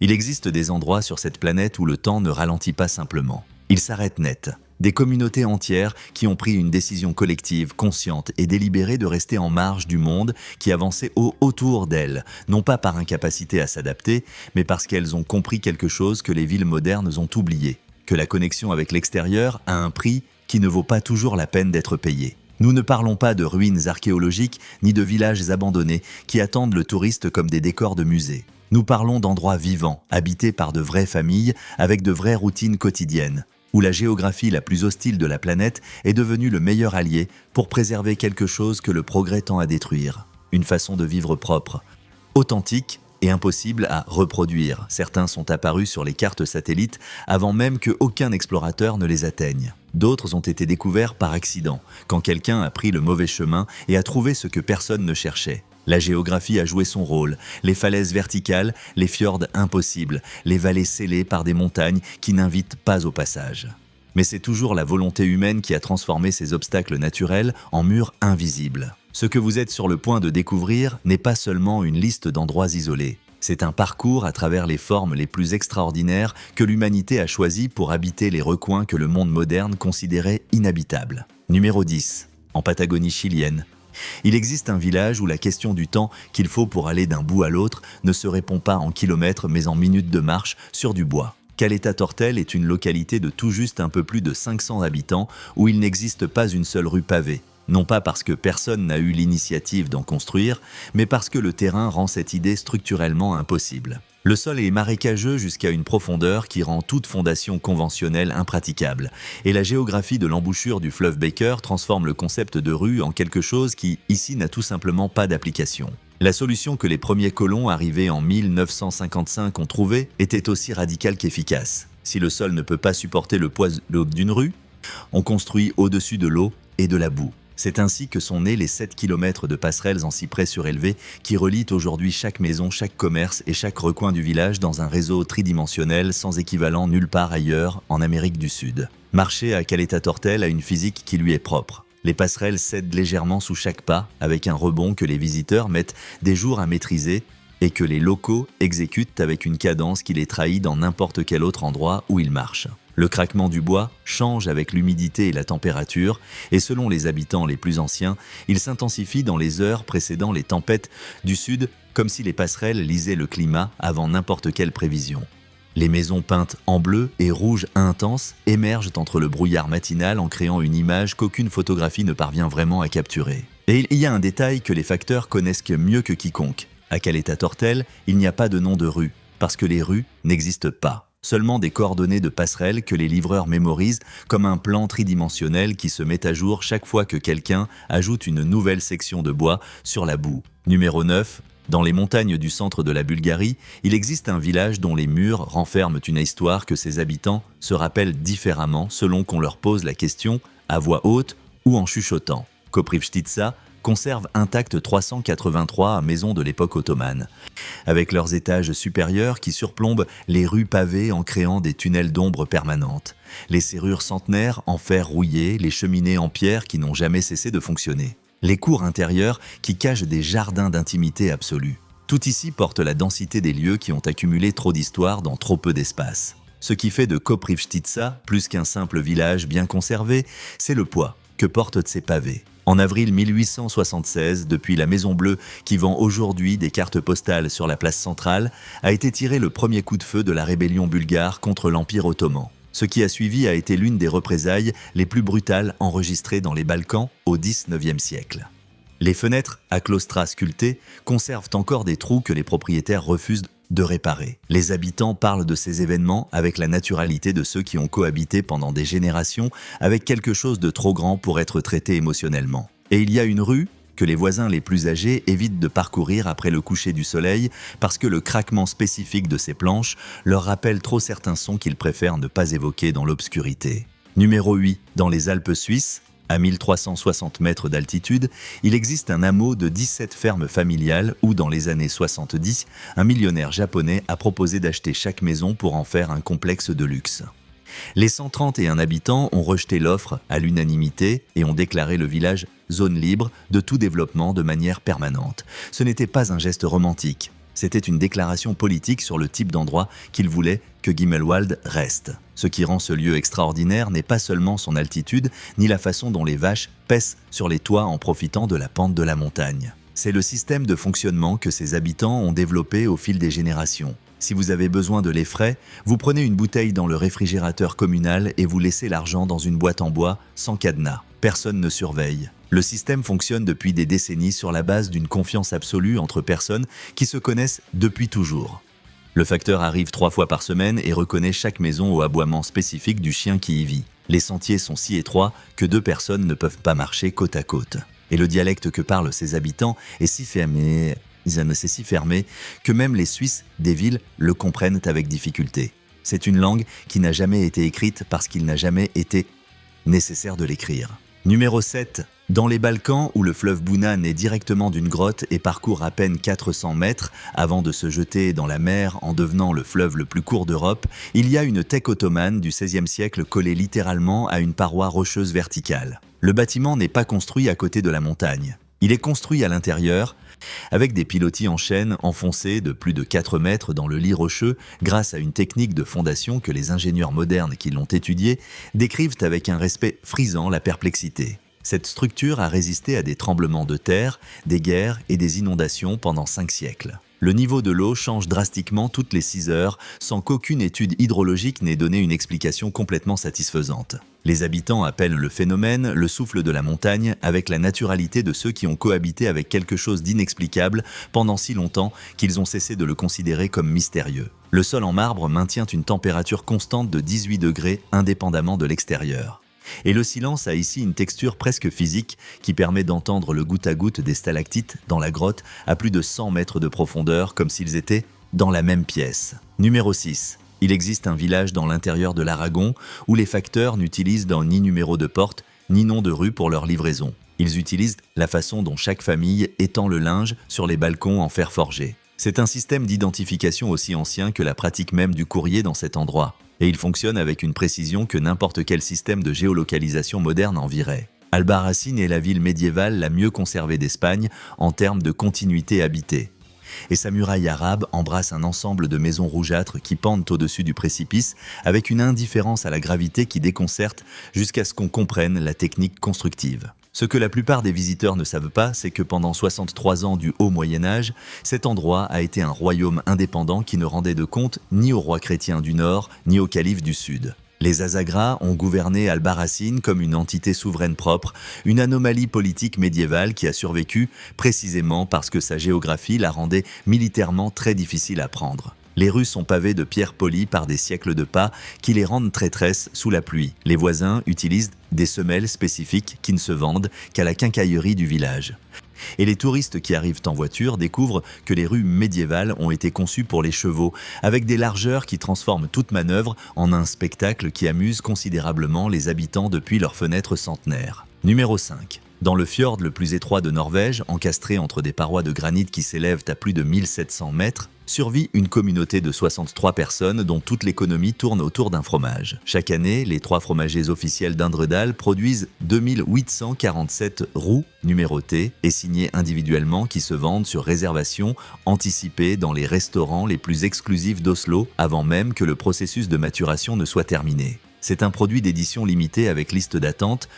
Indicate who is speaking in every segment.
Speaker 1: Il existe des endroits sur cette planète où le temps ne ralentit pas simplement. Il s'arrête net. Des communautés entières qui ont pris une décision collective, consciente et délibérée de rester en marge du monde qui avançait autour d'elles, non pas par incapacité à s'adapter, mais parce qu'elles ont compris quelque chose que les villes modernes ont oublié, que la connexion avec l'extérieur a un prix qui ne vaut pas toujours la peine d'être payé. Nous ne parlons pas de ruines archéologiques ni de villages abandonnés qui attendent le touriste comme des décors de musée. Nous parlons d'endroits vivants, habités par de vraies familles, avec de vraies routines quotidiennes, où la géographie la plus hostile de la planète est devenue le meilleur allié pour préserver quelque chose que le progrès tend à détruire. Une façon de vivre propre, authentique et impossible à reproduire. Certains sont apparus sur les cartes satellites avant même qu'aucun explorateur ne les atteigne. D'autres ont été découverts par accident, quand quelqu'un a pris le mauvais chemin et a trouvé ce que personne ne cherchait. La géographie a joué son rôle, les falaises verticales, les fjords impossibles, les vallées scellées par des montagnes qui n'invitent pas au passage. Mais c'est toujours la volonté humaine qui a transformé ces obstacles naturels en murs invisibles. Ce que vous êtes sur le point de découvrir n'est pas seulement une liste d'endroits isolés. C'est un parcours à travers les formes les plus extraordinaires que l'humanité a choisi pour habiter les recoins que le monde moderne considérait inhabitables. Numéro 10. En Patagonie chilienne. Il existe un village où la question du temps qu'il faut pour aller d'un bout à l'autre ne se répond pas en kilomètres mais en minutes de marche sur du bois. Caleta Tortel est une localité de tout juste un peu plus de 500 habitants où il n'existe pas une seule rue pavée. Non pas parce que personne n'a eu l'initiative d'en construire, mais parce que le terrain rend cette idée structurellement impossible. Le sol est marécageux jusqu'à une profondeur qui rend toute fondation conventionnelle impraticable, et la géographie de l'embouchure du fleuve Baker transforme le concept de rue en quelque chose qui, ici, n'a tout simplement pas d'application. La solution que les premiers colons arrivés en 1955 ont trouvée était aussi radicale qu'efficace. Si le sol ne peut pas supporter le poids d'une rue, on construit au-dessus de l'eau et de la boue. C'est ainsi que sont nés les 7 km de passerelles en cyprès surélevé qui relient aujourd'hui chaque maison, chaque commerce et chaque recoin du village dans un réseau tridimensionnel sans équivalent nulle part ailleurs en Amérique du Sud. Marcher à Caleta Tortel a une physique qui lui est propre. Les passerelles cèdent légèrement sous chaque pas avec un rebond que les visiteurs mettent des jours à maîtriser et que les locaux exécutent avec une cadence qui les trahit dans n'importe quel autre endroit où ils marchent. Le craquement du bois change avec l'humidité et la température, et selon les habitants les plus anciens, il s'intensifie dans les heures précédant les tempêtes du sud, comme si les passerelles lisaient le climat avant n'importe quelle prévision. Les maisons peintes en bleu et rouge intense émergent entre le brouillard matinal en créant une image qu'aucune photographie ne parvient vraiment à capturer. Et il y a un détail que les facteurs connaissent mieux que quiconque. À Caleta Tortel, il n'y a pas de nom de rue, parce que les rues n'existent pas. Seulement des coordonnées de passerelles que les livreurs mémorisent comme un plan tridimensionnel qui se met à jour chaque fois que quelqu'un ajoute une nouvelle section de bois sur la boue. Numéro 9. Dans les montagnes du centre de la Bulgarie, il existe un village dont les murs renferment une histoire que ses habitants se rappellent différemment selon qu'on leur pose la question à voix haute ou en chuchotant. Koprivštitsa conserve intactes 383 maisons de l'époque ottomane, avec leurs étages supérieurs qui surplombent les rues pavées en créant des tunnels d'ombre permanentes, les serrures centenaires en fer rouillé, les cheminées en pierre qui n'ont jamais cessé de fonctionner, les cours intérieures qui cachent des jardins d'intimité absolue. Tout ici porte la densité des lieux qui ont accumulé trop d'histoire dans trop peu d'espace. Ce qui fait de Koprivštitsa, plus qu'un simple village bien conservé, c'est le poids que portent ces pavés. En avril 1876, depuis la Maison Bleue, qui vend aujourd'hui des cartes postales sur la place centrale, a été tiré le premier coup de feu de la rébellion bulgare contre l'Empire ottoman. Ce qui a suivi a été l'une des représailles les plus brutales enregistrées dans les Balkans au XIXe siècle. Les fenêtres à claustras sculptés conservent encore des trous que les propriétaires refusent de réparer. Les habitants parlent de ces événements avec la naturalité de ceux qui ont cohabité pendant des générations avec quelque chose de trop grand pour être traité émotionnellement. Et il y a une rue que les voisins les plus âgés évitent de parcourir après le coucher du soleil parce que le craquement spécifique de ces planches leur rappelle trop certains sons qu'ils préfèrent ne pas évoquer dans l'obscurité. Numéro 8. Dans les Alpes suisses, à 1360 mètres d'altitude, il existe un hameau de 17 fermes familiales où, dans les années 70, un millionnaire japonais a proposé d'acheter chaque maison pour en faire un complexe de luxe. Les 131 habitants ont rejeté l'offre à l'unanimité et ont déclaré le village zone libre de tout développement de manière permanente. Ce n'était pas un geste romantique. C'était une déclaration politique sur le type d'endroit qu'il voulait que Gimmelwald reste. Ce qui rend ce lieu extraordinaire n'est pas seulement son altitude, ni la façon dont les vaches paissent sur les toits en profitant de la pente de la montagne. C'est le système de fonctionnement que ses habitants ont développé au fil des générations. Si vous avez besoin de lait frais, vous prenez une bouteille dans le réfrigérateur communal et vous laissez l'argent dans une boîte en bois sans cadenas. Personne ne surveille. Le système fonctionne depuis des décennies sur la base d'une confiance absolue entre personnes qui se connaissent depuis toujours. Le facteur arrive 3 fois par semaine et reconnaît chaque maison au aboiement spécifique du chien qui y vit. Les sentiers sont si étroits que 2 personnes ne peuvent pas marcher côte à côte. Et le dialecte que parlent ses habitants est si fermé que même les Suisses des villes le comprennent avec difficulté. C'est une langue qui n'a jamais été écrite parce qu'il n'a jamais été nécessaire de l'écrire. Numéro 7. Dans les Balkans, où le fleuve Buna naît directement d'une grotte et parcourt à peine 400 mètres avant de se jeter dans la mer en devenant le fleuve le plus court d'Europe, il y a une teck ottomane du XVIe siècle collée littéralement à une paroi rocheuse verticale. Le bâtiment n'est pas construit à côté de la montagne. Il est construit à l'intérieur, avec des pilotis en chêne enfoncés de plus de 4 mètres dans le lit rocheux grâce à une technique de fondation que les ingénieurs modernes qui l'ont étudiée décrivent avec un respect frisant la perplexité. Cette structure a résisté à des tremblements de terre, des guerres et des inondations pendant 5 siècles. Le niveau de l'eau change drastiquement toutes les 6 heures sans qu'aucune étude hydrologique n'ait donné une explication complètement satisfaisante. Les habitants appellent le phénomène le souffle de la montagne avec la naturalité de ceux qui ont cohabité avec quelque chose d'inexplicable pendant si longtemps qu'ils ont cessé de le considérer comme mystérieux. Le sol en marbre maintient une température constante de 18 degrés indépendamment de l'extérieur. Et le silence a ici une texture presque physique qui permet d'entendre le goutte à goutte des stalactites dans la grotte à plus de 100 mètres de profondeur comme s'ils étaient dans la même pièce. Numéro 6. Il existe un village dans l'intérieur de l'Aragon où les facteurs n'utilisent ni numéro de porte ni nom de rue pour leur livraison. Ils utilisent la façon dont chaque famille étend le linge sur les balcons en fer forgé. C'est un système d'identification aussi ancien que la pratique même du courrier dans cet endroit. Et il fonctionne avec une précision que n'importe quel système de géolocalisation moderne envierait. Albarracín est la ville médiévale la mieux conservée d'Espagne en termes de continuité habitée. Et sa muraille arabe embrasse un ensemble de maisons rougeâtres qui pendent au-dessus du précipice avec une indifférence à la gravité qui déconcerte jusqu'à ce qu'on comprenne la technique constructive. Ce que la plupart des visiteurs ne savent pas, c'est que pendant 63 ans du Haut Moyen-Âge, cet endroit a été un royaume indépendant qui ne rendait de compte ni aux rois chrétiens du Nord, ni aux califes du Sud. Les Azagras ont gouverné Albarracín comme une entité souveraine propre, une anomalie politique médiévale qui a survécu précisément parce que sa géographie la rendait militairement très difficile à prendre. Les rues sont pavées de pierres polies par des siècles de pas qui les rendent traîtresses sous la pluie. Les voisins utilisent des semelles spécifiques qui ne se vendent qu'à la quincaillerie du village. Et les touristes qui arrivent en voiture découvrent que les rues médiévales ont été conçues pour les chevaux, avec des largeurs qui transforment toute manœuvre en un spectacle qui amuse considérablement les habitants depuis leurs fenêtres centenaires. Numéro 5. Dans le fjord le plus étroit de Norvège, encastré entre des parois de granit qui s'élèvent à plus de 1700 mètres, survit une communauté de 63 personnes dont toute l'économie tourne autour d'un fromage. Chaque année, les 3 fromagers officiels d'Indredal produisent 2847 roux numérotées et signées individuellement qui se vendent sur réservation anticipée dans les restaurants les plus exclusifs d'Oslo avant même que le processus de maturation ne soit terminé. C'est un produit d'édition limitée avec liste d'attente,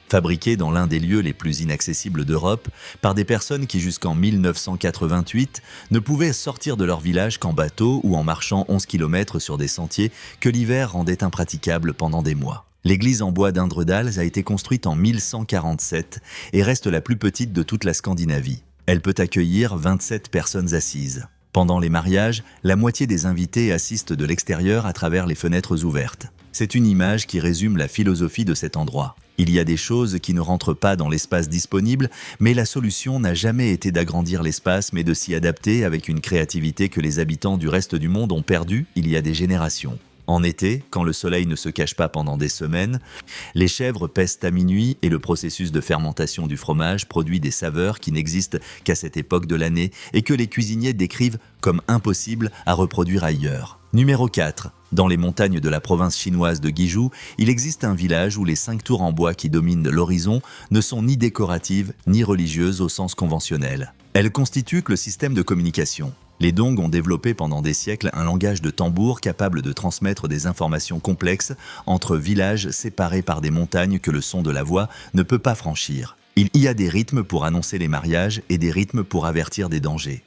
Speaker 1: fabriqué dans l'un des lieux les plus inaccessibles d'Europe par des personnes qui jusqu'en 1988 ne pouvaient sortir de leur village qu'en bateau ou en marchant 11 km sur des sentiers que l'hiver rendait impraticables pendant des mois. L'église en bois d'Indredal a été construite en 1147 et reste la plus petite de toute la Scandinavie. Elle peut accueillir 27 personnes assises. Pendant les mariages, la moitié des invités assistent de l'extérieur à travers les fenêtres ouvertes. C'est une image qui résume la philosophie de cet endroit. Il y a des choses qui ne rentrent pas dans l'espace disponible, mais la solution n'a jamais été d'agrandir l'espace, mais de s'y adapter avec une créativité que les habitants du reste du monde ont perdue il y a des générations. En été, quand le soleil ne se cache pas pendant des semaines, les chèvres pestent à minuit et le processus de fermentation du fromage produit des saveurs qui n'existent qu'à cette époque de l'année et que les cuisiniers décrivent comme impossibles à reproduire ailleurs. Numéro 4. Dans les montagnes de la province chinoise de Guizhou, il existe un village où les 5 tours en bois qui dominent l'horizon ne sont ni décoratives ni religieuses au sens conventionnel. Elles constituent le système de communication. Les Dong ont développé pendant des siècles un langage de tambour capable de transmettre des informations complexes entre villages séparés par des montagnes que le son de la voix ne peut pas franchir. Il y a des rythmes pour annoncer les mariages et des rythmes pour avertir des dangers.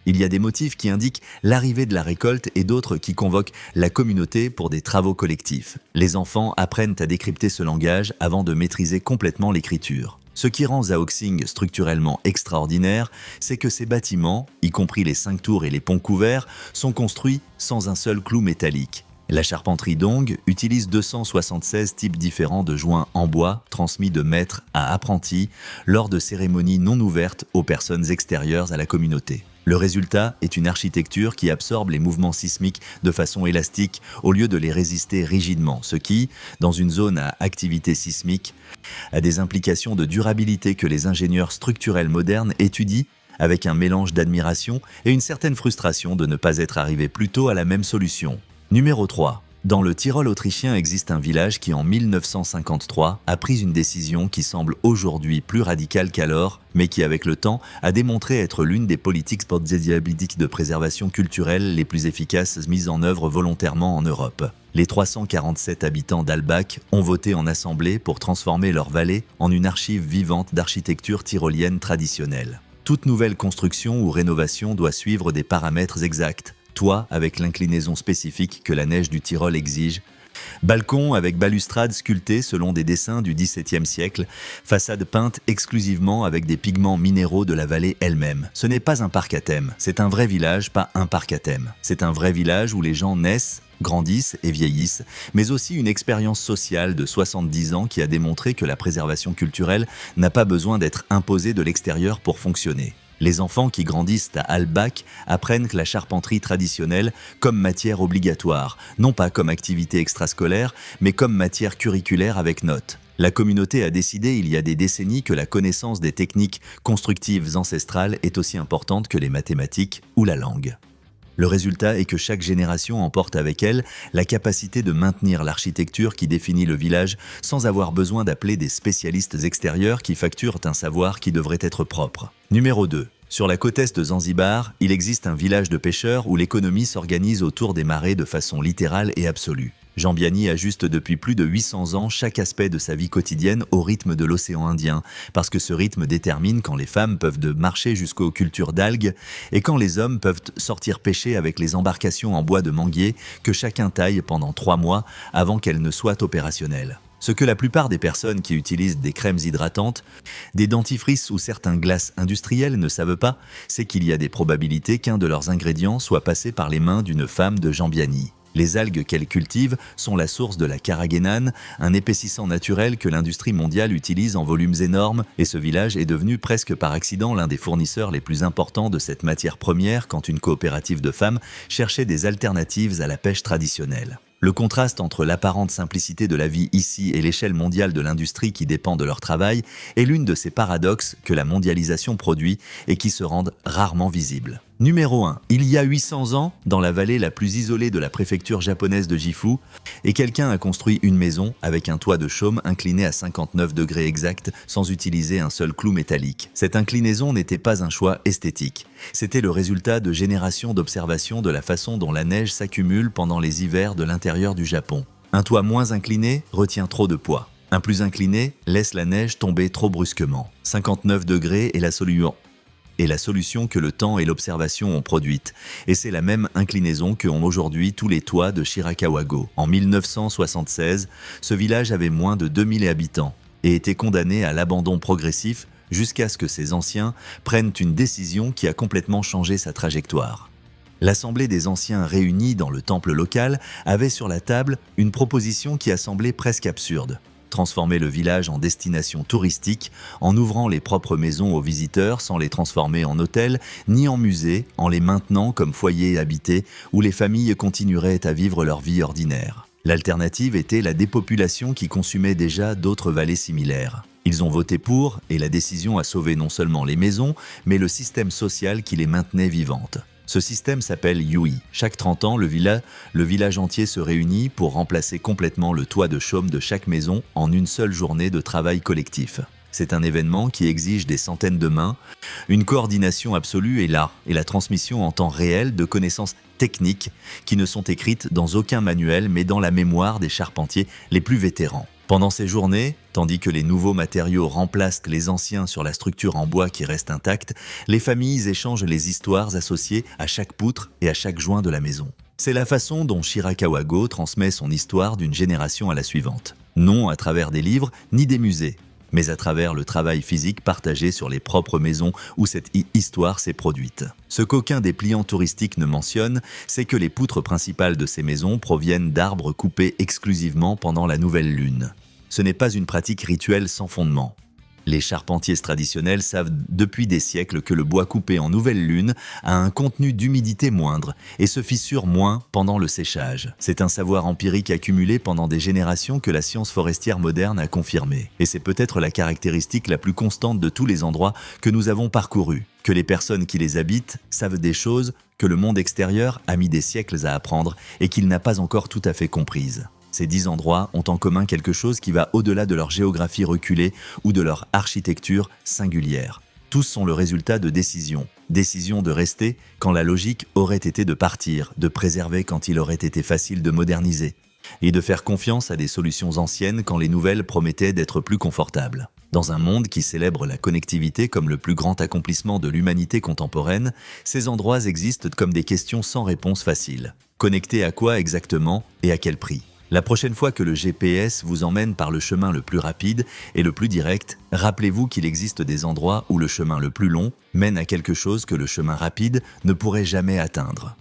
Speaker 1: Il y a des motifs qui indiquent l'arrivée de la récolte et d'autres qui convoquent la communauté pour des travaux collectifs. Les enfants apprennent à décrypter ce langage avant de maîtriser complètement l'écriture. Ce qui rend Zhaoxing structurellement extraordinaire, c'est que ces bâtiments, y compris les 5 tours et les ponts couverts, sont construits sans un seul clou métallique. La charpenterie Dong utilise 276 types différents de joints en bois transmis de maître à apprenti lors de cérémonies non ouvertes aux personnes extérieures à la communauté. Le résultat est une architecture qui absorbe les mouvements sismiques de façon élastique au lieu de les résister rigidement, ce qui, dans une zone à activité sismique, a des implications de durabilité que les ingénieurs structurels modernes étudient avec un mélange d'admiration et une certaine frustration de ne pas être arrivés plus tôt à la même solution. Numéro 3. Dans le Tyrol autrichien existe un village qui en 1953 a pris une décision qui semble aujourd'hui plus radicale qu'alors, mais qui avec le temps a démontré être l'une des politiques sportdiabétiques de préservation culturelle les plus efficaces mises en œuvre volontairement en Europe. Les 347 habitants d'Albach ont voté en assemblée pour transformer leur vallée en une archive vivante d'architecture tyrolienne traditionnelle. Toute nouvelle construction ou rénovation doit suivre des paramètres exacts. Toit avec l'inclinaison spécifique que la neige du Tyrol exige, balcon avec balustrade sculptée selon des dessins du XVIIe siècle, façade peinte exclusivement avec des pigments minéraux de la vallée elle-même. Ce n'est pas un parc à thème, c'est un vrai village, pas un parc à thème. C'est un vrai village où les gens naissent, grandissent et vieillissent, mais aussi une expérience sociale de 70 ans qui a démontré que la préservation culturelle n'a pas besoin d'être imposée de l'extérieur pour fonctionner. Les enfants qui grandissent à Albach apprennent la charpenterie traditionnelle comme matière obligatoire, non pas comme activité extrascolaire, mais comme matière curriculaire avec notes. La communauté a décidé il y a des décennies que la connaissance des techniques constructives ancestrales est aussi importante que les mathématiques ou la langue. Le résultat est que chaque génération emporte avec elle la capacité de maintenir l'architecture qui définit le village sans avoir besoin d'appeler des spécialistes extérieurs qui facturent un savoir qui devrait être propre. Numéro 2. Sur la côte est de Zanzibar, il existe un village de pêcheurs où l'économie s'organise autour des marées de façon littérale et absolue. Jambiani ajuste depuis plus de 800 ans chaque aspect de sa vie quotidienne au rythme de l'océan Indien, parce que ce rythme détermine quand les femmes peuvent marcher jusqu'aux cultures d'algues et quand les hommes peuvent sortir pêcher avec les embarcations en bois de manguier que chacun taille pendant 3 mois avant qu'elles ne soient opérationnelles. Ce que la plupart des personnes qui utilisent des crèmes hydratantes, des dentifrices ou certains glaces industriels ne savent pas, c'est qu'il y a des probabilités qu'un de leurs ingrédients soit passé par les mains d'une femme de Jambiani. Les algues qu'elle cultive sont la source de la carragénane, un épaississant naturel que l'industrie mondiale utilise en volumes énormes, et ce village est devenu presque par accident l'un des fournisseurs les plus importants de cette matière première quand une coopérative de femmes cherchait des alternatives à la pêche traditionnelle. Le contraste entre l'apparente simplicité de la vie ici et l'échelle mondiale de l'industrie qui dépend de leur travail est l'une de ces paradoxes que la mondialisation produit et qui se rendent rarement visibles. Numéro 1. Il y a 800 ans, dans la vallée la plus isolée de la préfecture japonaise de Gifu, et quelqu'un a construit une maison avec un toit de chaume incliné à 59 degrés exacts sans utiliser un seul clou métallique. Cette inclinaison n'était pas un choix esthétique. C'était le résultat de générations d'observations de la façon dont la neige s'accumule pendant les hivers de l'intérieur du Japon. Un toit moins incliné retient trop de poids. Un plus incliné laisse la neige tomber trop brusquement. 59 degrés est la solution que le temps et l'observation ont produite. Et c'est la même inclinaison que ont aujourd'hui tous les toits de Shirakawa-go. En 1976, ce village avait moins de 2000 habitants et était condamné à l'abandon progressif jusqu'à ce que ses anciens prennent une décision qui a complètement changé sa trajectoire. L'Assemblée des anciens réunis dans le temple local avait sur la table une proposition qui a semblé presque absurde. Transformer le village en destination touristique en ouvrant les propres maisons aux visiteurs sans les transformer en hôtels ni en musées, en les maintenant comme foyers habités où les familles continueraient à vivre leur vie ordinaire. L'alternative était la dépopulation qui consumait déjà d'autres vallées similaires. Ils ont voté pour et la décision a sauvé non seulement les maisons, mais le système social qui les maintenait vivantes. Ce système s'appelle Yui. Chaque 30 ans, le village entier se réunit pour remplacer complètement le toit de chaume de chaque maison en une seule journée de travail collectif. C'est un événement qui exige des centaines de mains, une coordination absolue et la transmission en temps réel de connaissances techniques qui ne sont écrites dans aucun manuel mais dans la mémoire des charpentiers les plus vétérans. Pendant ces journées, tandis que les nouveaux matériaux remplacent les anciens sur la structure en bois qui reste intacte, les familles échangent les histoires associées à chaque poutre et à chaque joint de la maison. C'est la façon dont Shirakawa Go transmet son histoire d'une génération à la suivante. Non à travers des livres ni des musées, mais à travers le travail physique partagé sur les propres maisons où cette histoire s'est produite. Ce qu'aucun des clients touristiques ne mentionne, c'est que les poutres principales de ces maisons proviennent d'arbres coupés exclusivement pendant la nouvelle lune. Ce n'est pas une pratique rituelle sans fondement. Les charpentiers traditionnels savent depuis des siècles que le bois coupé en nouvelle lune a un contenu d'humidité moindre et se fissure moins pendant le séchage. C'est un savoir empirique accumulé pendant des générations que la science forestière moderne a confirmé. Et c'est peut-être la caractéristique la plus constante de tous les endroits que nous avons parcourus, que les personnes qui les habitent savent des choses que le monde extérieur a mis des siècles à apprendre et qu'il n'a pas encore tout à fait comprises. Ces 10 endroits ont en commun quelque chose qui va au-delà de leur géographie reculée ou de leur architecture singulière. Tous sont le résultat de décisions. Décisions de rester quand la logique aurait été de partir, de préserver quand il aurait été facile de moderniser, et de faire confiance à des solutions anciennes quand les nouvelles promettaient d'être plus confortables. Dans un monde qui célèbre la connectivité comme le plus grand accomplissement de l'humanité contemporaine, ces endroits existent comme des questions sans réponse facile. Connectés à quoi exactement et à quel prix ? La prochaine fois que le GPS vous emmène par le chemin le plus rapide et le plus direct, rappelez-vous qu'il existe des endroits où le chemin le plus long mène à quelque chose que le chemin rapide ne pourrait jamais atteindre.